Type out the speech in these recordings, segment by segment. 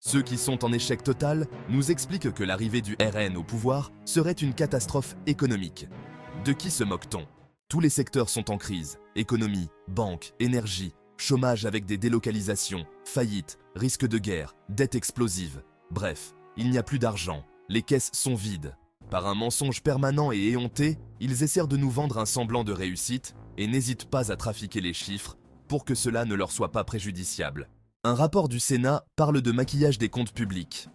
Ceux qui sont en échec total nous expliquent que l'arrivée du RN au pouvoir serait une catastrophe économique. De qui se moque-t-on? Tous les secteurs sont en crise, économie, banque, énergie, chômage avec des délocalisations, faillites, risque de guerre, dette explosive. Bref, il n'y a plus d'argent, les caisses sont vides. Par un mensonge permanent et éhonté, ils essaient de nous vendre un semblant de réussite et n'hésitent pas à trafiquer les chiffres pour que cela ne leur soit pas préjudiciable. Un rapport du Sénat parle de maquillage des comptes publics.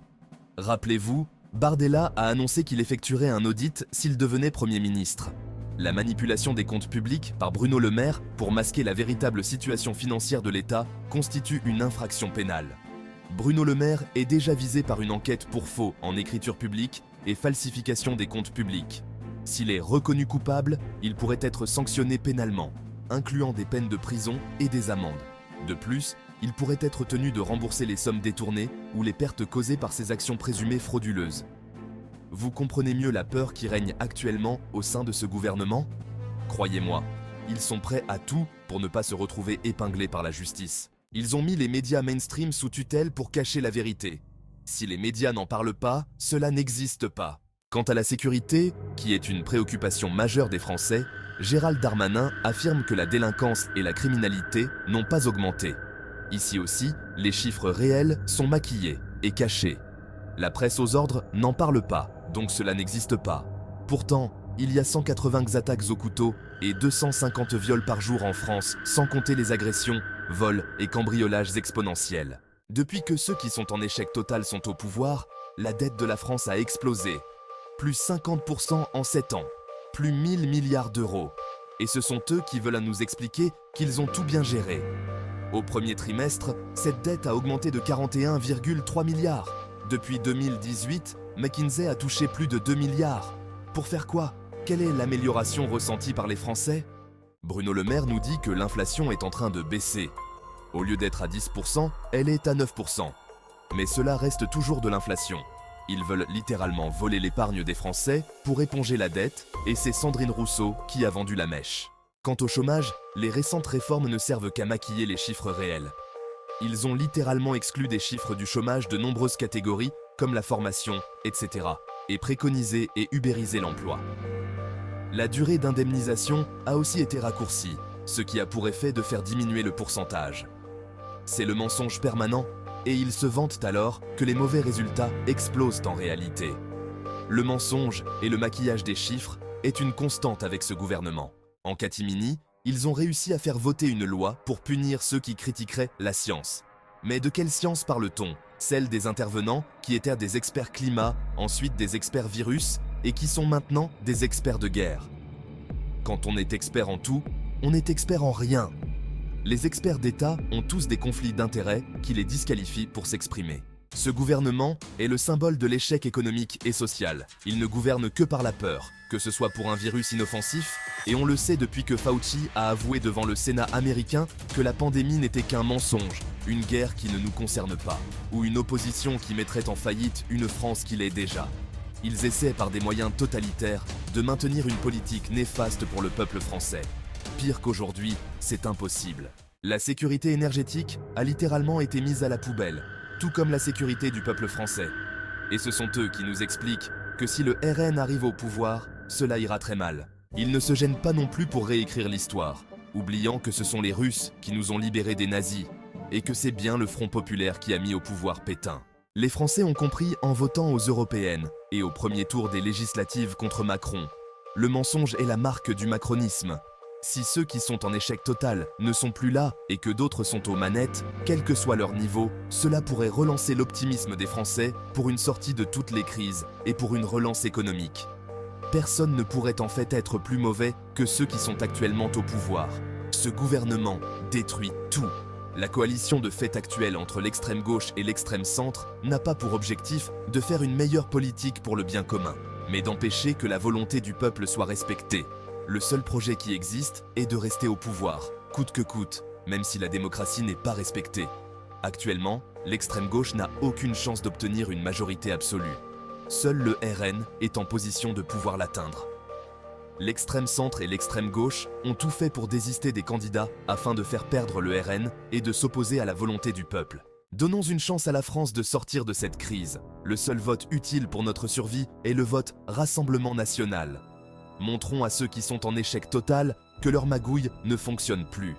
Rappelez-vous, Bardella a annoncé qu'il effectuerait un audit s'il devenait Premier ministre. La manipulation des comptes publics par Bruno Le Maire pour masquer la véritable situation financière de l'État constitue une infraction pénale. Bruno Le Maire est déjà visé par une enquête pour faux en écriture publique et falsification des comptes publics. S'il est reconnu coupable, il pourrait être sanctionné pénalement, incluant des peines de prison et des amendes. De plus, il pourrait être tenu de rembourser les sommes détournées ou les pertes causées par ses actions présumées frauduleuses. Vous comprenez mieux la peur qui règne actuellement au sein de ce gouvernement? Croyez-moi, ils sont prêts à tout pour ne pas se retrouver épinglés par la justice. Ils ont mis les médias mainstream sous tutelle pour cacher la vérité. Si les médias n'en parlent pas, cela n'existe pas. Quant à la sécurité, qui est une préoccupation majeure des Français, Gérald Darmanin affirme que la délinquance et la criminalité n'ont pas augmenté. Ici aussi, les chiffres réels sont maquillés et cachés. La presse aux ordres n'en parle pas, donc cela n'existe pas. Pourtant, il y a 180 attaques au couteau et 250 viols par jour en France, sans compter les agressions, vols et cambriolages exponentiels. Depuis que ceux qui sont en échec total sont au pouvoir, la dette de la France a explosé. Plus 50% en 7 ans, plus 1000 milliards d'euros. Et ce sont eux qui veulent nous expliquer qu'ils ont tout bien géré. Au premier trimestre, cette dette a augmenté de 41,3 milliards. Depuis 2018, McKinsey a touché plus de 2 milliards. Pour faire quoi? Quelle est l'amélioration ressentie par les Français? Bruno Le Maire nous dit que l'inflation est en train de baisser. Au lieu d'être à 10%, elle est à 9%. Mais cela reste toujours de l'inflation. Ils veulent littéralement voler l'épargne des Français pour éponger la dette, et c'est Sandrine Rousseau qui a vendu la mèche. Quant au chômage, les récentes réformes ne servent qu'à maquiller les chiffres réels. Ils ont littéralement exclu des chiffres du chômage de nombreuses catégories, comme la formation, etc., et préconisé et ubérisé l'emploi. La durée d'indemnisation a aussi été raccourcie, ce qui a pour effet de faire diminuer le pourcentage. C'est le mensonge permanent, et ils se vantent alors que les mauvais résultats explosent en réalité. Le mensonge et le maquillage des chiffres est une constante avec ce gouvernement. En catimini, ils ont réussi à faire voter une loi pour punir ceux qui critiqueraient la science. Mais de quelle science parle-t-on? Celle des intervenants qui étaient des experts climat, ensuite des experts virus, et qui sont maintenant des experts de guerre. Quand on est expert en tout, on est expert en rien. Les experts d'État ont tous des conflits d'intérêts qui les disqualifient pour s'exprimer. Ce gouvernement est le symbole de l'échec économique et social. Il ne gouverne que par la peur, que ce soit pour un virus inoffensif, et on le sait depuis que Fauci a avoué devant le Sénat américain que la pandémie n'était qu'un mensonge, une guerre qui ne nous concerne pas, ou une opposition qui mettrait en faillite une France qui l'est déjà. Ils essaient par des moyens totalitaires de maintenir une politique néfaste pour le peuple français. Pire qu'aujourd'hui, c'est impossible. La sécurité énergétique a littéralement été mise à la poubelle, tout comme la sécurité du peuple français. Et ce sont eux qui nous expliquent que si le RN arrive au pouvoir, cela ira très mal. Ils ne se gênent pas non plus pour réécrire l'histoire, oubliant que ce sont les Russes qui nous ont libérés des nazis, et que c'est bien le Front populaire qui a mis au pouvoir Pétain. Les Français ont compris en votant aux européennes et au premier tour des législatives contre Macron. Le mensonge est la marque du macronisme. Si ceux qui sont en échec total ne sont plus là et que d'autres sont aux manettes, quel que soit leur niveau, cela pourrait relancer l'optimisme des Français pour une sortie de toutes les crises et pour une relance économique. Personne ne pourrait en fait être plus mauvais que ceux qui sont actuellement au pouvoir. Ce gouvernement détruit tout. La coalition de fait actuelle entre l'extrême gauche et l'extrême centre n'a pas pour objectif de faire une meilleure politique pour le bien commun, mais d'empêcher que la volonté du peuple soit respectée. Le seul projet qui existe est de rester au pouvoir, coûte que coûte, même si la démocratie n'est pas respectée. Actuellement, l'extrême gauche n'a aucune chance d'obtenir une majorité absolue. Seul le RN est en position de pouvoir l'atteindre. L'extrême centre et l'extrême gauche ont tout fait pour désister des candidats afin de faire perdre le RN et de s'opposer à la volonté du peuple. Donnons une chance à la France de sortir de cette crise. Le seul vote utile pour notre survie est le vote Rassemblement national. Montrons à ceux qui sont en échec total que leur magouille ne fonctionne plus.